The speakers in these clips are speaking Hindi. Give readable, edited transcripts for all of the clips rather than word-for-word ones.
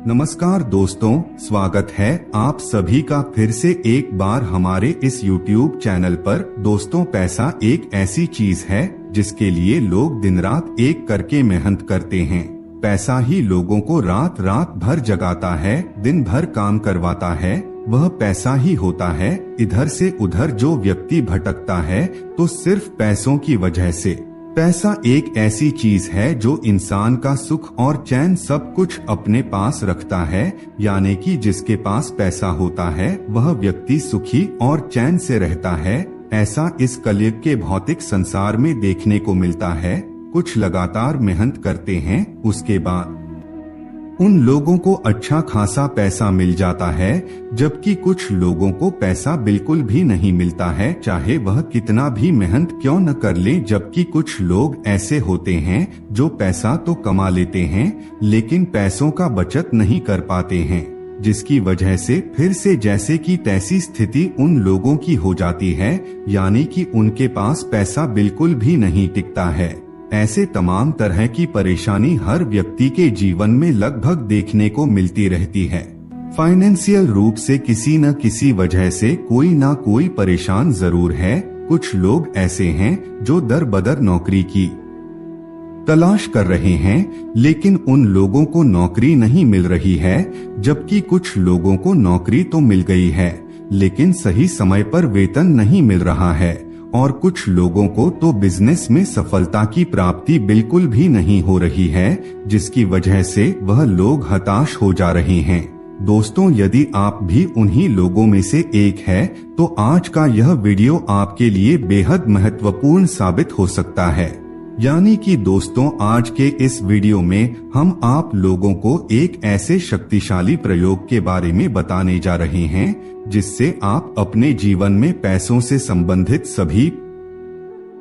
नमस्कार दोस्तों, स्वागत है आप सभी का फिर से एक बार हमारे इस YouTube चैनल पर। दोस्तों, पैसा एक ऐसी चीज है जिसके लिए लोग दिन रात एक करके मेहनत करते हैं। पैसा ही लोगों को रात रात भर जगाता है, दिन भर काम करवाता है। वह पैसा ही होता है इधर से उधर जो व्यक्ति भटकता है तो सिर्फ पैसों की वजह से। पैसा एक ऐसी चीज है जो इंसान का सुख और चैन सब कुछ अपने पास रखता है, यानी कि जिसके पास पैसा होता है वह व्यक्ति सुखी और चैन से रहता है। ऐसा इस कलयुग के भौतिक संसार में देखने को मिलता है। कुछ लगातार मेहनत करते हैं, उसके बाद उन लोगों को अच्छा खासा पैसा मिल जाता है, जबकि कुछ लोगों को पैसा बिल्कुल भी नहीं मिलता है, चाहे वह कितना भी मेहनत क्यों न कर ले। जबकि कुछ लोग ऐसे होते हैं जो पैसा तो कमा लेते हैं लेकिन पैसों का बचत नहीं कर पाते हैं, जिसकी वजह से फिर से जैसे की तैसी स्थिति उन लोगों की हो जाती है, यानी कि उनके पास पैसा बिल्कुल भी नहीं टिकता है। ऐसे तमाम तरह की परेशानी हर व्यक्ति के जीवन में लगभग देखने को मिलती रहती है। फाइनेंशियल रूप से किसी न किसी वजह से कोई ना कोई परेशान जरूर है। कुछ लोग ऐसे हैं जो दर बदर नौकरी की तलाश कर रहे हैं, लेकिन उन लोगों को नौकरी नहीं मिल रही है, जबकि कुछ लोगों को नौकरी तो मिल गई है लेकिन सही समय पर वेतन नहीं मिल रहा है। और कुछ लोगों को तो बिजनेस में सफलता की प्राप्ति बिल्कुल भी नहीं हो रही है, जिसकी वजह से वह लोग हताश हो जा रहे हैं। दोस्तों, यदि आप भी उन्हीं लोगों में से एक है तो आज का यह वीडियो आपके लिए बेहद महत्वपूर्ण साबित हो सकता है। यानी कि दोस्तों, आज के इस वीडियो में हम आप लोगों को एक ऐसे शक्तिशाली प्रयोग के बारे में बताने जा रहे हैं जिससे आप अपने जीवन में पैसों से संबंधित सभी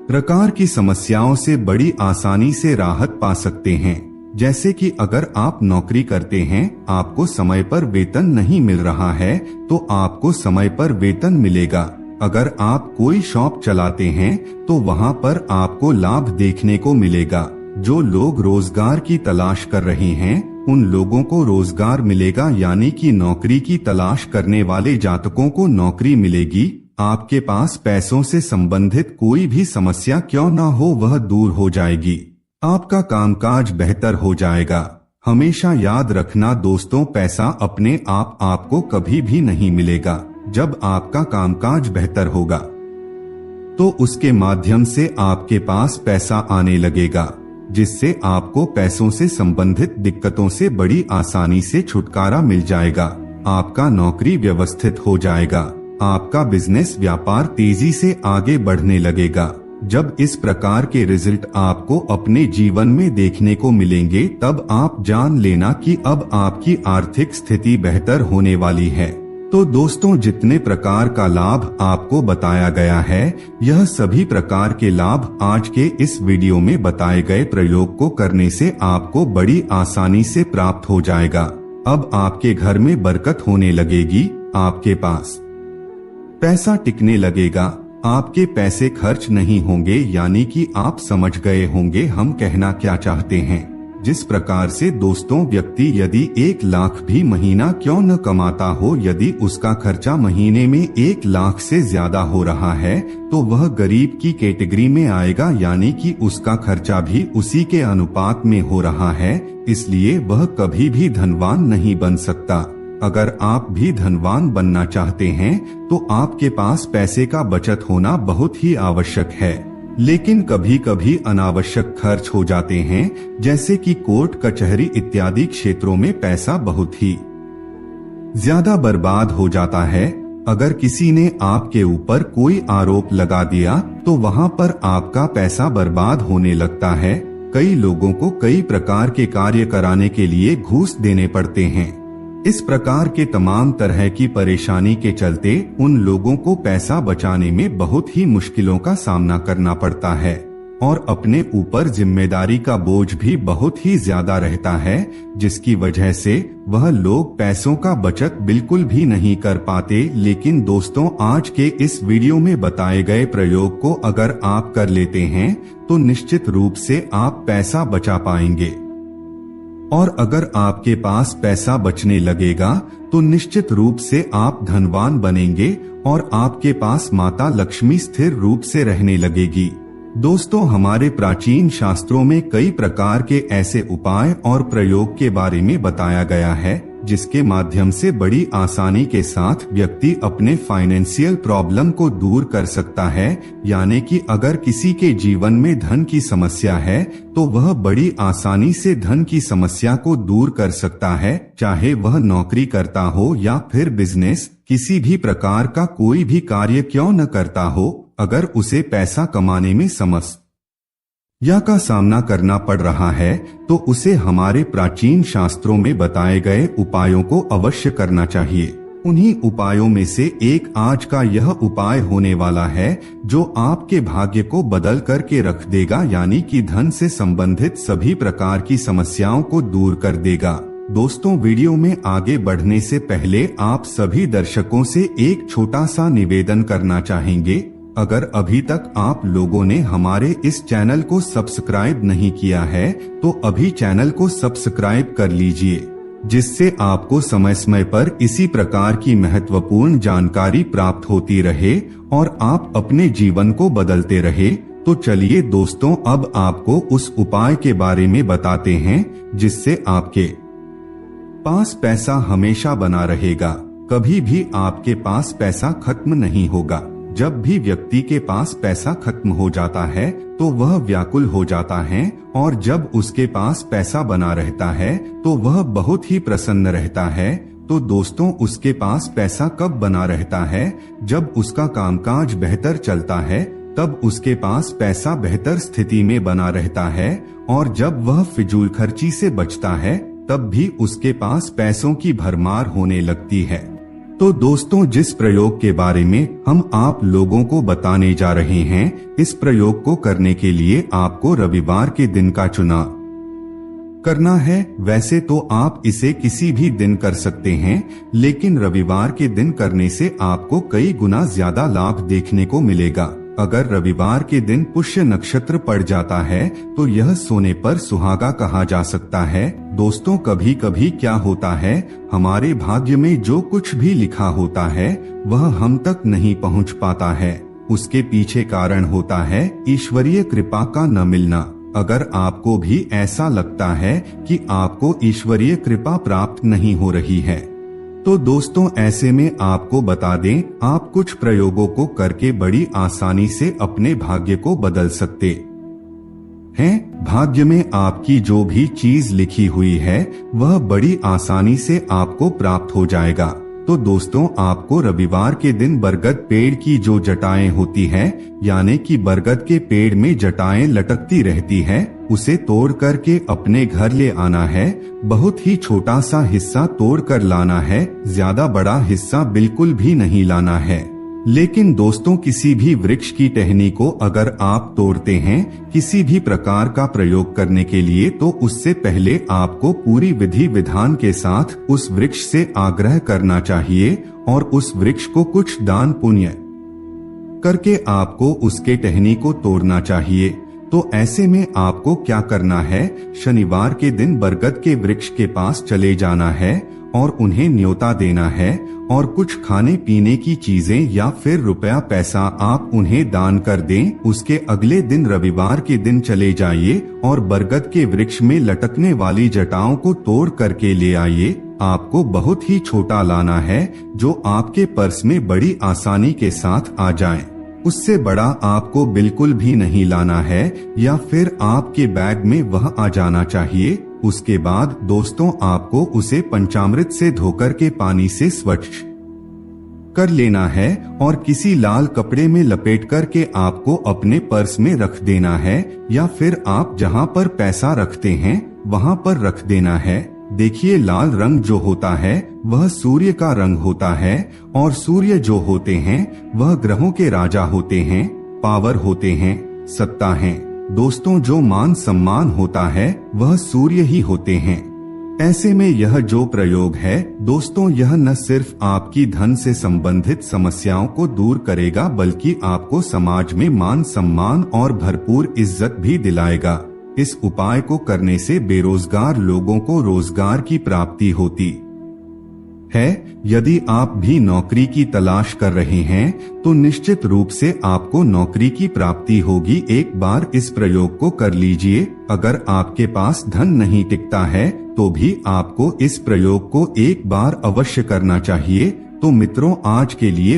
प्रकार की समस्याओं से बड़ी आसानी से राहत पा सकते हैं। जैसे कि अगर आप नौकरी करते हैं, आपको समय पर वेतन नहीं मिल रहा है तो आपको समय पर वेतन मिलेगा। अगर आप कोई शॉप चलाते हैं तो वहां पर आपको लाभ देखने को मिलेगा। जो लोग रोजगार की तलाश कर रहे हैं उन लोगों को रोजगार मिलेगा, यानी कि नौकरी की तलाश करने वाले जातकों को नौकरी मिलेगी। आपके पास पैसों से संबंधित कोई भी समस्या क्यों ना हो वह दूर हो जाएगी। आपका कामकाज बेहतर हो जाएगा। हमेशा याद रखना दोस्तों, पैसा अपने आप आपको कभी भी नहीं मिलेगा। जब आपका कामकाज बेहतर होगा तो उसके माध्यम से आपके पास पैसा आने लगेगा, जिससे आपको पैसों से संबंधित दिक्कतों से बड़ी आसानी से छुटकारा मिल जाएगा। आपका नौकरी व्यवस्थित हो जाएगा। आपका बिजनेस व्यापार तेजी से आगे बढ़ने लगेगा। जब इस प्रकार के रिजल्ट आपको अपने जीवन में देखने को मिलेंगे तब आप जान लेना कि अब आपकी आर्थिक स्थिति बेहतर होने वाली है। तो दोस्तों, जितने प्रकार का लाभ आपको बताया गया है, यह सभी प्रकार के लाभ आज के इस वीडियो में बताए गए प्रयोग को करने से आपको बड़ी आसानी से प्राप्त हो जाएगा। अब आपके घर में बरकत होने लगेगी, आपके पास पैसा टिकने लगेगा, आपके पैसे खर्च नहीं होंगे। यानी कि आप समझ गए होंगे हम कहना क्या चाहते हैं। जिस प्रकार से दोस्तों, व्यक्ति यदि 1 लाख भी महीना क्यों न कमाता हो, यदि उसका खर्चा महीने में 1 लाख से ज्यादा हो रहा है तो वह गरीब की कैटेगरी में आएगा, यानी कि उसका खर्चा भी उसी के अनुपात में हो रहा है, इसलिए वह कभी भी धनवान नहीं बन सकता। अगर आप भी धनवान बनना चाहते हैं तो आपके पास पैसे का बचत होना बहुत ही आवश्यक है। लेकिन कभी कभी अनावश्यक खर्च हो जाते हैं, जैसे कि कोर्ट कचहरी इत्यादि क्षेत्रों में पैसा बहुत ही ज्यादा बर्बाद हो जाता है। अगर किसी ने आपके ऊपर कोई आरोप लगा दिया तो वहां पर आपका पैसा बर्बाद होने लगता है। कई लोगों को कई प्रकार के कार्य कराने के लिए घूस देने पड़ते हैं। इस प्रकार के तमाम तरह की परेशानी के चलते उन लोगों को पैसा बचाने में बहुत ही मुश्किलों का सामना करना पड़ता है और अपने ऊपर जिम्मेदारी का बोझ भी बहुत ही ज्यादा रहता है, जिसकी वजह से वह लोग पैसों का बचत बिल्कुल भी नहीं कर पाते। लेकिन दोस्तों, आज के इस वीडियो में बताए गए प्रयोग को अगर आप कर लेते हैं तो निश्चित रूप से आप पैसा बचा पाएंगे और अगर आपके पास पैसा बचने लगेगा तो निश्चित रूप से आप धनवान बनेंगे और आपके पास माता लक्ष्मी स्थिर रूप से रहने लगेगी। दोस्तों, हमारे प्राचीन शास्त्रों में कई प्रकार के ऐसे उपाय और प्रयोग के बारे में बताया गया है जिसके माध्यम से बड़ी आसानी के साथ व्यक्ति अपने फाइनेंशियल प्रॉब्लम को दूर कर सकता है। यानी कि अगर किसी के जीवन में धन की समस्या है तो वह बड़ी आसानी से धन की समस्या को दूर कर सकता है, चाहे वह नौकरी करता हो या फिर बिजनेस, किसी भी प्रकार का कोई भी कार्य क्यों न करता हो। अगर उसे पैसा कमाने में समस्या का सामना करना पड़ रहा है तो उसे हमारे प्राचीन शास्त्रों में बताए गए उपायों को अवश्य करना चाहिए। उन्हीं उपायों में से एक आज का यह उपाय होने वाला है जो आपके भाग्य को बदल करके रख देगा, यानी कि धन से संबंधित सभी प्रकार की समस्याओं को दूर कर देगा। दोस्तों, वीडियो में आगे बढ़ने से पहले आप सभी दर्शकों से एक छोटा सा निवेदन करना चाहेंगे। अगर अभी तक आप लोगों ने हमारे इस चैनल को सब्सक्राइब नहीं किया है तो अभी चैनल को सब्सक्राइब कर लीजिए, जिससे आपको समय समय पर इसी प्रकार की महत्वपूर्ण जानकारी प्राप्त होती रहे और आप अपने जीवन को बदलते रहे। तो चलिए दोस्तों, अब आपको उस उपाय के बारे में बताते हैं जिससे आपके पास पैसा हमेशा बना रहेगा, कभी भी आपके पास पैसा खत्म नहीं होगा। जब भी व्यक्ति के पास पैसा खत्म हो जाता है तो वह व्याकुल हो जाता है, और जब उसके पास पैसा बना रहता है तो वह बहुत ही प्रसन्न रहता है। तो दोस्तों, उसके पास पैसा कब बना रहता है? जब उसका कामकाज बेहतर चलता है तब उसके पास पैसा बेहतर स्थिति में बना रहता है, और जब वह फिजूल खर्ची से बचता है तब भी उसके पास पैसों की भरमार होने लगती है। तो दोस्तों, जिस प्रयोग के बारे में हम आप लोगों को बताने जा रहे हैं, इस प्रयोग को करने के लिए आपको रविवार के दिन का चुनाव करना है। वैसे तो आप इसे किसी भी दिन कर सकते हैं, लेकिन रविवार के दिन करने से आपको कई गुना ज्यादा लाभ देखने को मिलेगा। अगर रविवार के दिन पुष्य नक्षत्र पड़ जाता है तो यह सोने पर सुहागा कहा जा सकता है। दोस्तों, कभी कभी क्या होता है, हमारे भाग्य में जो कुछ भी लिखा होता है वह हम तक नहीं पहुंच पाता है। उसके पीछे कारण होता है ईश्वरीय कृपा का न मिलना। अगर आपको भी ऐसा लगता है कि आपको ईश्वरीय कृपा प्राप्त नहीं हो रही है तो दोस्तों, ऐसे में आपको बता दें, आप कुछ प्रयोगों को करके बड़ी आसानी से अपने भाग्य को बदल सकते हैं। भाग्य में आपकी जो भी चीज लिखी हुई है वह बड़ी आसानी से आपको प्राप्त हो जाएगा। तो दोस्तों, आपको रविवार के दिन बरगद पेड़ की जो जटाएं होती हैं, यानी कि बरगद के पेड़ में जटाएं लटकती रहती है, उसे तोड़ करके अपने घर ले आना है। बहुत ही छोटा सा हिस्सा तोड़ कर लाना है, ज्यादा बड़ा हिस्सा बिल्कुल भी नहीं लाना है। लेकिन दोस्तों, किसी भी वृक्ष की टहनी को अगर आप तोड़ते हैं किसी भी प्रकार का प्रयोग करने के लिए, तो उससे पहले आपको पूरी विधि विधान के साथ उस वृक्ष से आग्रह करना चाहिए और उस वृक्ष को कुछ दान पुण्य करके आपको उसके टहनी को तोड़ना चाहिए। तो ऐसे में आपको क्या करना है, शनिवार के दिन बरगद के वृक्ष के पास चले जाना है और उन्हें न्योता देना है, और कुछ खाने पीने की चीजें या फिर रुपया पैसा आप उन्हें दान कर दें। उसके अगले दिन रविवार के दिन चले जाइए और बरगद के वृक्ष में लटकने वाली जटाओं को तोड़ करके ले आइए। आपको बहुत ही छोटा लाना है जो आपके पर्स में बड़ी आसानी के साथ आ जाए। उससे बड़ा आपको बिल्कुल भी नहीं लाना है, या फिर आपके बैग में वह आ जाना चाहिए। उसके बाद दोस्तों, आपको उसे पंचामृत से धोकर के पानी से स्वच्छ कर लेना है और किसी लाल कपड़े में लपेट करके आपको अपने पर्स में रख देना है, या फिर आप जहां पर पैसा रखते हैं वहां पर रख देना है। देखिए, लाल रंग जो होता है वह सूर्य का रंग होता है, और सूर्य जो होते हैं वह ग्रहों के राजा होते हैं, पावर होते हैं, सत्ता है। दोस्तों, जो मान सम्मान होता है वह सूर्य ही होते हैं। ऐसे में यह जो प्रयोग है दोस्तों, यह न सिर्फ आपकी धन से संबंधित समस्याओं को दूर करेगा, बल्कि आपको समाज में मान सम्मान और भरपूर इज्जत भी दिलाएगा। इस उपाय को करने से बेरोजगार लोगों को रोजगार की प्राप्ति होती है। यदि आप भी नौकरी की तलाश कर रहे हैं तो निश्चित रूप से आपको नौकरी की प्राप्ति होगी। एक बार इस प्रयोग को कर लीजिए। अगर आपके पास धन नहीं टिकता है तो भी आपको इस प्रयोग को एक बार अवश्य करना चाहिए। तो मित्रों, आज के लिए